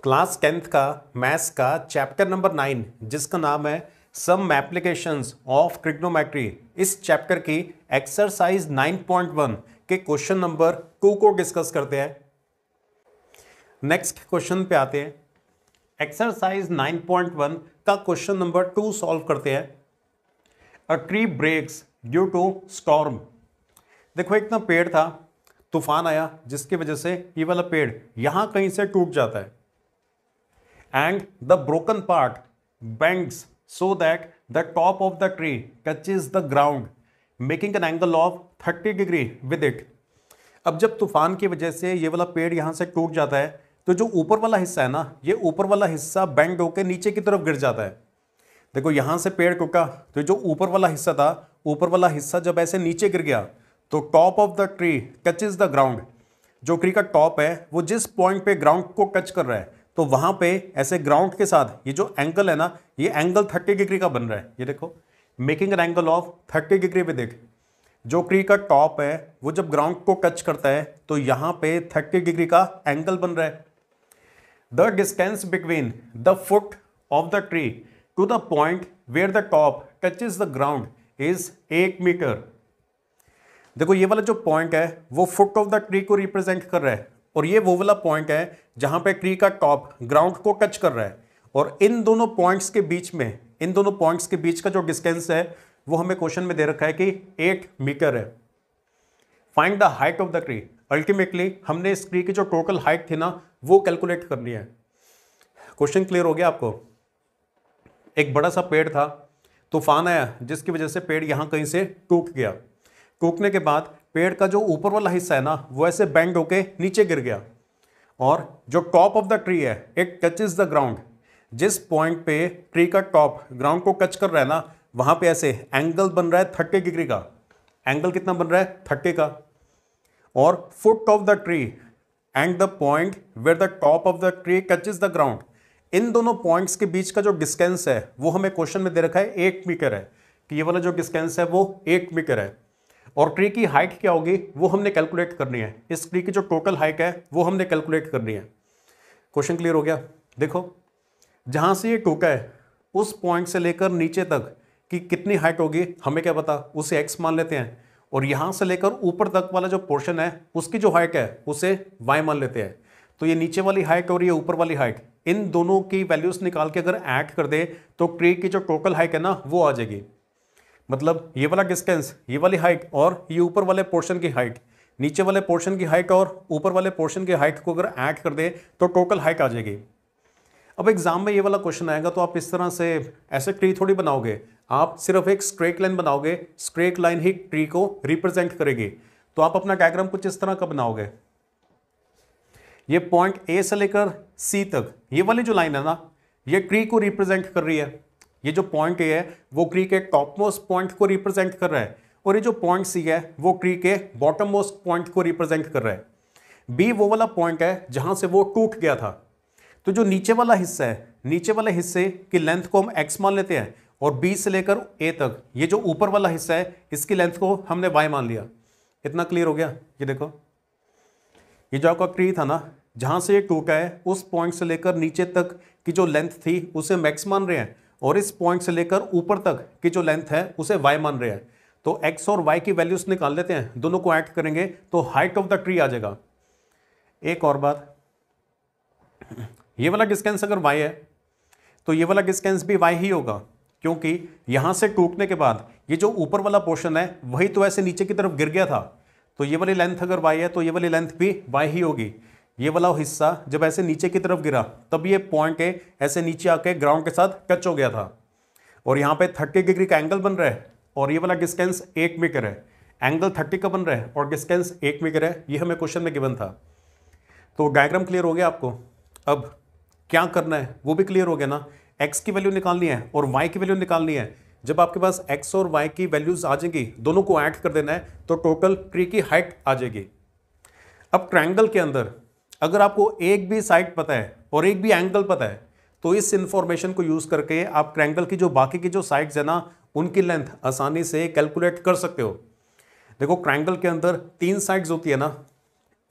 Class 10th का maths का chapter number 9 जिसका नाम है सम एप्लीकेशंस ऑफ ट्रिग्नोमेट्री, इस चैप्टर की एक्सरसाइज 9.1 के क्वेश्चन नंबर 2 को डिस्कस करते हैं। नेक्स्ट क्वेश्चन पे आते हैं। एक्सरसाइज 9.1 का क्वेश्चन नंबर 2 सॉल्व करते हैं। A tree breaks due to storm. देखो, एक ना पेड़ था, तूफान आया जिसकी वजह से ये वाला पेड़ यहां कहीं से टूट जाता है। And the broken part bends so that the top of the tree touches the ground making an angle of 30 degree with it. अब जब तूफान की वजह से ये वाला पेड़ यहां से टूट जाता है तो जो ऊपर वाला हिस्सा है ना, ये ऊपर वाला हिस्सा बेंड होकर नीचे की तरफ गिर जाता है। देखो, यहां से पेड़ टूटा तो जो ऊपर वाला हिस्सा था, ऊपर वाला हिस्सा जब ऐसे नीचे गिर गया तो top of the tree touches the ground. जो ट्री का टॉप है वो जिस पॉइंट पे ग्राउंड को टच कर रहा है तो वहां पे ऐसे ग्राउंड के साथ ये जो एंगल है ना, ये एंगल 30 डिग्री का बन रहा है। ये देखो, making an angle of 30 degree with it. जो ट्री का टॉप है वो जब ग्राउंड को टच करता है तो यहां पे 30 डिग्री का एंगल बन रहा है। The distance between the foot of the tree to the point where the top touches the ground is 8 metre. देखो, ये वाला जो पॉइंट है वो फुट ऑफ द ट्री को रिप्रेजेंट कर रहा है और ये वो वाला पॉइंट है जहां पे ट्री का टॉप ग्राउंड को टच कर रहा है। और इन दोनों पॉइंट्स के बीच का जो डिस्टेंस है वो हमें क्वेश्चन में दे रखा है कि 8 मीटर है। Find the height of the tree. Ultimately हमने इस ट्री की जो टोटल हाइट थी ना वो कैलकुलेट करनी है। क्वेश्चन क्लियर हो गया आपको? एक बड़ा सा पेड़ था, तूफान आया जिसकी वजह से पेड़ यहां कहीं से टूट गया। टूटने के बाद पेड़ का जो ऊपर वाला हिस्सा है ना वो ऐसे बेंड होके नीचे गिर गया और जो टॉप ऑफ द ट्री है इट टचेस द ग्राउंड। जिस पॉइंट पे ट्री का टॉप ग्राउंड को टच कर रहा है ना वहां पे ऐसे एंगल बन रहा है 30 डिग्री का। एंगल कितना बन रहा है? 30 का। और foot of the tree and the point where the top of the tree touches the ground, इन दोनों पॉइंट्स के बीच का जो डिस्टेंस है वो हमें क्वेश्चन में दे रखा है 8 मीटर है कि ये वाला जो डिस्टेंस है वो 8 मीटर है। और ट्री की हाइट क्या होगी वो हमने कैलकुलेट करनी है। इस ट्री की जो टोटल हाइट है वो हमने कैलकुलेट करनी है। क्वेश्चन क्लियर हो गया? देखो, जहां से ये टूटा है उस पॉइंट से लेकर नीचे तक की कितनी हाइट होगी हमें क्या पता, उसे x मान लेते हैं। और यहां से लेकर ऊपर तक वाला जो पोर्शन है उसकी जो हाइट है उसे y मान लेते हैं। तो ये नीचे वाली हाइट और ये ऊपर वाली हाइट, इन दोनों की वैल्यूज निकाल के अगर ऐड कर दे तो ट्री की जो टोटल हाइट है ना वो आ जाएगी। मतलब ये वाला डिस्टेंस, ये वाली हाइट और ये ऊपर वाले पोर्शन की हाइट, नीचे वाले पोर्शन की हाइट और ऊपर वाले पोर्शन की हाइट को अगर ऐड कर दे तो टोटल हाइट आ जाएगी। अब एग्जाम में ये वाला क्वेश्चन आएगा तो आप इस तरह से ऐसे ट्री थोड़ी बनाओगे, आप सिर्फ एक स्ट्रेट लाइन बनाओगे। स्ट्रेट लाइन ही ट्री को रिप्रेजेंट करेगी। तो आप अपना डायग्राम कुछ इस तरह का बनाओगे। ये पॉइंट ए से लेकर सी तक ये वाली जो लाइन है ना ये ट्री को रिप्रेजेंट कर रही है। ये जो पॉइंट ए है वो ट्री के टॉप मोस्ट पॉइंट को रिप्रेजेंट कर रहा है और ये जो पॉइंट सी है वो ट्री के बॉटम मोस्ट पॉइंट को रिप्रेजेंट कर रहा है। बी वो वाला पॉइंट है जहां से वो टूट गया था। तो जो नीचे वाला हिस्सा है, नीचे वाले हिस्से की लेंथ को हम x मान लेते हैं और बी से लेकर ए तक ये जो ऊपर वाला हिस्सा है इसकी लेंथ को हमने y मान लिया। इतना क्लियर हो गया? ये देखो, ये जो आपका ट्री था ना जहां से ये टूटा है उस पॉइंट से लेकर नीचे तक की जो लेंथ थी उसे हम x मान रहे हैं और इस पॉइंट से लेकर ऊपर तक की जो लेंथ है उसे y मान रहे हैं। तो x और y की वैल्यूज निकाल लेते हैं, दोनों को ऐड करेंगे तो हाइट ऑफ द ट्री आ जाएगा। एक और बात, ये वाला डिस्टेंस अगर y है तो ये वाला डिस्टेंस भी y ही होगा, क्योंकि यहां से टूटने के बाद ये जो ऊपर वाला पोर्शन है वही तो ऐसे नीचे की तरफ गिर गया था। तो ये वाली लेंथ अगर y है तो ये वाली लेंथ भी y ही होगी। ये वाला हिस्सा जब ऐसे नीचे की तरफ गिरा तब ये पॉइंट है ऐसे नीचे आके ग्राउंड के साथ टच हो गया था और यहाँ पे 30 डिग्री का एंगल बन रहा है और ये वाला डिस्टेंस 8 मीटर है। एंगल 30 का बन रहा है और डिस्टेंस 8 मीटर है, ये हमें क्वेश्चन में गिवन था। तो डायग्राम क्लियर हो गया आपको? अब क्या करना है वो भी क्लियर हो गया ना। x की वैल्यू निकालनी है और y की वैल्यू निकालनी है। जब आपके पास x और y की वैल्यूज आ जाएंगी, दोनों को ऐड कर देना है तो टोटल ट्री की हाइट आ जाएगी। अब ट्रायंगल के अंदर अगर आपको एक भी साइड पता है और एक भी एंगल पता है तो इस इंफॉर्मेशन को यूज करके आप ट्रायंगल की जो बाकी की जो साइड्स है ना उनकी लेंथ आसानी से कैलकुलेट कर सकते हो। देखो, ट्रायंगल के अंदर 3 साइड्स होती है ना,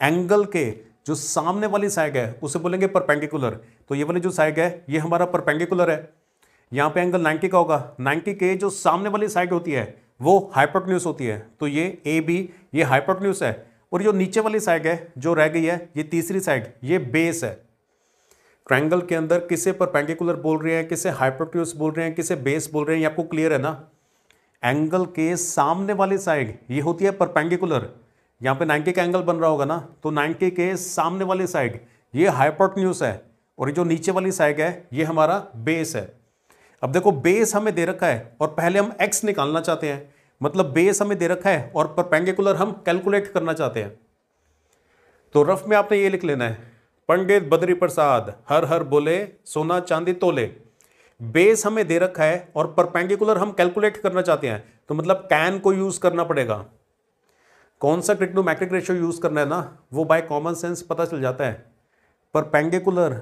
एंगल के जो सामने वाली साइड है उसे बोलेंगे परपेंडिकुलर। तो ये वाली जो साइड है ये हमारा परपेंडिकुलर है, यहाँ पे एंगल 90 का होगा। 90 के जो सामने वाली साइड होती है वो हाइपोटेन्यूज होती है, तो ये ए बी ये हाइपोटेन्यूज है। और जो नीचे वाली साइड है जो रह गई है ये तीसरी साइड ये बेस है। ट्रायंगल के अंदर किसे परपेंडिकुलर बोल रहे हैं, किसे हाइपोटेन्यूज बोल रहे हैं, किसे बेस बोल रहे हैं, ये आपको क्लियर है ना। एंगल के सामने वाली साइड ये होती है परपेंडिकुलर, यहाँ पे 90 का एंगल बन रहा होगा ना, तो 90 के सामने वाली साइड ये हाइपोटेन्यूज है और ये जो नीचे वाली साइड है ये हमारा बेस है। अब देखो बेस हमें दे रखा है और पहले हम x निकालना चाहते हैं, मतलब बेस हमें दे रखा है और परपेंडिकुलर हम कैलकुलेट करना चाहते हैं। तो रफ में आपने ये लिख लेना है, पंडित बद्री प्रसाद हर हर बोले सोना चांदी तोले। बेस हमें दे रखा है और परपेंडिकुलर हम कैलकुलेट करना चाहते हैं, तो मतलब कैन को यूज करना पड़ेगा। कौन सा ट्रिग्नोमेट्रिक रेशियो यूज करना है ना, वो बाय कॉमन सेंस पता चल जाता है। परपेंडिकुलर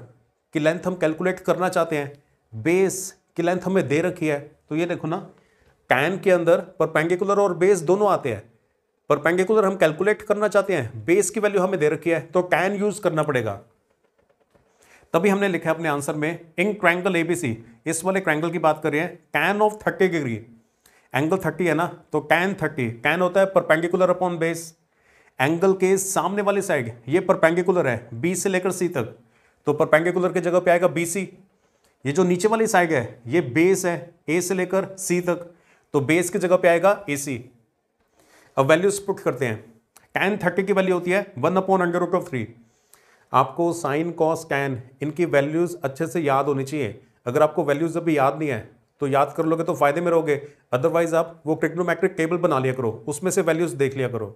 की लेंथ हम कैलकुलेट करना चाहते हैं, बेस की लेंथ हमें दे रखी है, तो ये देखो ना टैन के अंदर परपेंडिकुलर और बेस दोनों आते हैं। परपेंडिकुलर हम कैलकुलेट करना चाहते हैं, बेस की वैल्यू हमें दे रखी है, तो टैन यूज करना पड़ेगा। तभी हमने लिखा है अपने आंसर में इन ट्रायंगल एबीसी, इस वाले ट्रायंगल की बात कर रहे हैं, टैन ऑफ 30 डिग्री, एंगल 30 है ना, तो टैन 30, टैन होता है परपेंडिकुलर अपॉन बेस। एंगल के सामने वाली साइड ये परपेंडिकुलर है बी से लेकर सी तक, तो परपेंडिकुलर की जगह पे आएगा बीसी। ये जो नीचे वाली साइड है ये बेस है ए से लेकर सी तक, तो बेस की जगह पे आएगा AC। अब वैल्यूज पुट करते हैं। tan 30 की वैल्यू होती है 1/√3। आपको साइन कॉस टैन इनकी वैल्यूज अच्छे से याद होनी चाहिए। अगर आपको वैल्यूज अभी याद नहीं है तो याद कर लोगे तो फायदे में रहोगे, अदरवाइज आप वो ट्रिग्नोमेट्रिक टेबल बना लिया करो, उसमें से वैल्यूज देख लिया करो।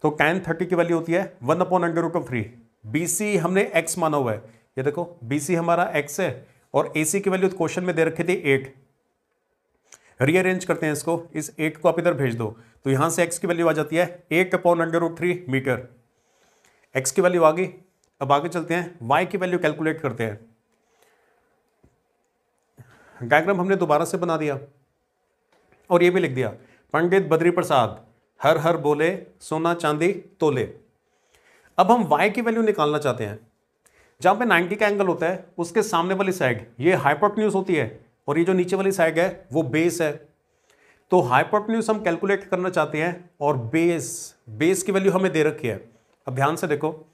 तो tan 30 की वैल्यू होती है 1/√3। BC हमने x माना हुआ है, ये देखो BC हमारा x है और AC की वैल्यू क्वेश्चन में दे रखी थी 8। रीअरेंज करते हैं इसको, इस 8 को आप इधर भेज दो, तो यहां से x की वैल्यू आ जाती है 8/√3 मीटर। x की वैल्यू आ गई। अब आगे चलते हैं, y की वैल्यू कैलकुलेट करते हैं। डायग्राम हमने दोबारा से बना दिया और ये भी लिख दिया, पंडित बद्री प्रसाद हर हर बोले सोना चांदी तोले। अब हम y की वैल्यू निकालना चाहते हैं। जहां पे 90 का एंगल होता है उसके सामने वाली साइड ये हाइपोटेन्यूज होती है और ये जो नीचे वाली साइड है वो बेस है। तो हाइपोटेन्यूज हम कैलकुलेट करना चाहते हैं और बेस की वैल्यू हमें दे रखी है। अब ध्यान से देखो,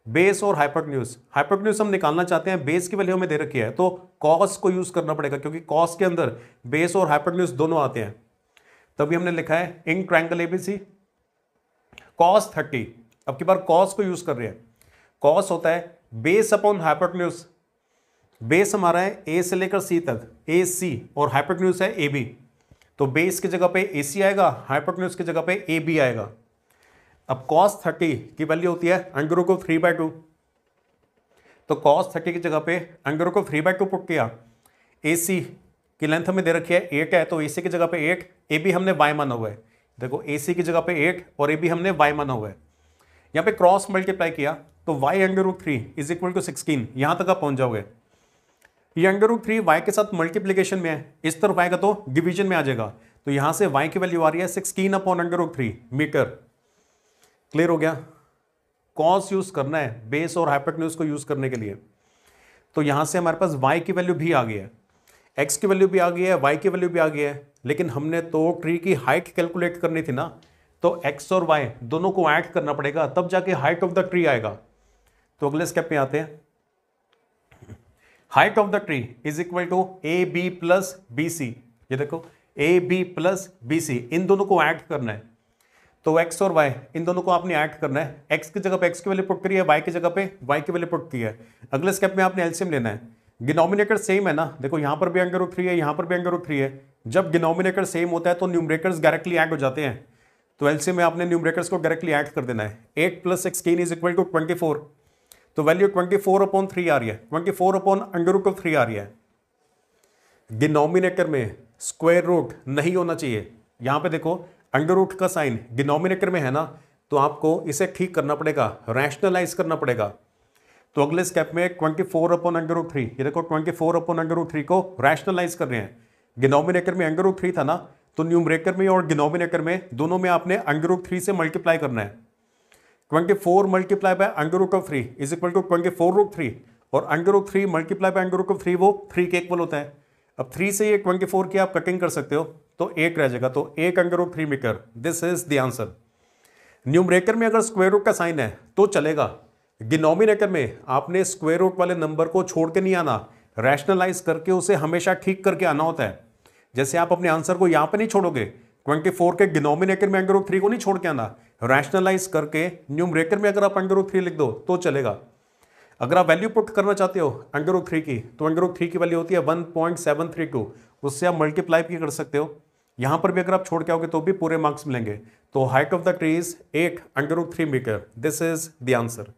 बेस और हाइपोटेन्यूज हम निकालना चाहते हैं, बेस की वैल्यू हमें दे रखी है, तो कॉस को यूज करना पड़ेगा क्योंकि कॉस के अंदर बेस और हाइपोटेन्यूज दोनों आते हैं। तभी हमने लिखा है इन ट्रायंगल एबीसी cos 30। अब की बार कॉस को यूज कर रहे हैं। कॉस होता है बेस अपॉन हाइपोटेन्यूज। बेस हमारा है ए से लेकर सी तक, AC, और हाइपोटेन्यूज है AB। तो बेस की जगह पे AC आएगा, हाइपोटेन्यूज की जगह पे AB आएगा। अब cos 30 की वैल्यू होती है √3/2। तो cos 30 की जगह पे √3/2 पुट किया। AC की लेंथ हमें दे रखी है 8 है, तो AC की जगह पे 8, AB हमने y माना हुआ है। देखो AC की जगह पे 8 और AB हमने y माना हुआ है। यहाँ पे क्रॉस मल्टीप्लाई किया तो y√3 = 16, यहां तक आप पहुंच जाओगे। ये √3 y के साथ मल्टीप्लीकेशन में है, इस तरफ आएगा तो डिवीजन में आ जाएगा, तो यहां से y की वैल्यू आ रही है 16/√3 मीटर। क्लियर हो गया। कॉस यूज करना है बेस और हाइपोटेन्यूज को यूज करने के लिए, तो यहां से हमारे पास y की वैल्यू भी आ गई है, x की वैल्यू भी आ गई है, y की वैल्यू भी आ गई है। लेकिन हमने तो ट्री की हाइट कैलकुलेट करनी थी ना, तो x और y दोनों को ऐड करना पड़ेगा, तब जाके हाइट ऑफ द ट्री आएगा। तो अगले स्टेप पे आते हैं। Height of the tree = AB + BC। ये देखो AB + BC, इन दोनों को ऐड करना है। तो x और y इन दोनों को आपने ऐड करना है। x की जगह पे x की वैल्यू पुट करी है, y की जगह पे y की वैल्यू पुट की है। अगले स्टेप में आपने एलसीएम लेना है। डिनोमिनेटर सेम है ना, देखो यहां पर भी √3 है, यहां पर भी √3 है। जब डिनोमिनेटर सेम होता है तो न्यूमरेटर्स डायरेक्टली ऐड हो जाते हैं, तो एलसीएम में आपने न्यूमरेटर्स को डायरेक्टली ऐड कर देना है। 8 + 16 = 24, तो वैल्यू 24/3 आ रही है, 24/√3 आ रही है। डिनोमिनेटर में स्क्वायर रूट नहीं होना चाहिए। यहां पे देखो अंडर का साइन डिनोमिनेटर में है ना, तो आपको इसे ठीक करना पड़ेगा, रैशनलाइज करना पड़ेगा। तो अगले स्टेप में 24/√3, ये देखो 24/√3 को रैशनलाइज कर रहे हैं। डिनोमिनेटर में √3 था ना, तो न्यूमरेटर में और डिनोमिनेटर में दोनों में आपने √3 से मल्टीप्लाई करना है। 24 multiply by under root of 3 is equal to 24√3 और under root 3 multiply by under root of 3 वो 3 के इक्वल होता है। अब 3 से ये 24 की आप कटिंग कर सकते हो तो 1 रह जाएगा, तो 1 under root 3 metre, this is the answer. Numerator में अगर स्क्वायर रूट का साइन है तो चलेगा, डिनोमिनेटर में आपने स्क्वायर रूट वाले नंबर को छोड़ के नहीं आना, रैशनलाइज करके उसे हमेशा ठीक करके आना होता है। जैसे आप अपने आंसर को यहां पे नहीं छोड़ोगे, 24 के डिनोमिनेटर में अंडर रूट 3 को नहीं छोड़ के आना, रैशनलाइज करके न्यूमरेटर में अगर आप अंडर रूट 3 लिख दो तो चलेगा। अगर आप वैल्यू पुट करना चाहते हो अंडर रूट 3 की, तो अंडर रूट 3 की वैल्यू होती है 1.732, उससे आप मल्टीप्लाई भी कर सकते हो। यहां पर भी अगर आप छोड़ के आओगे तो भी पूरे मार्क्स मिलेंगे। तो height of the tree is 8 under root 3 metre, this is the answer.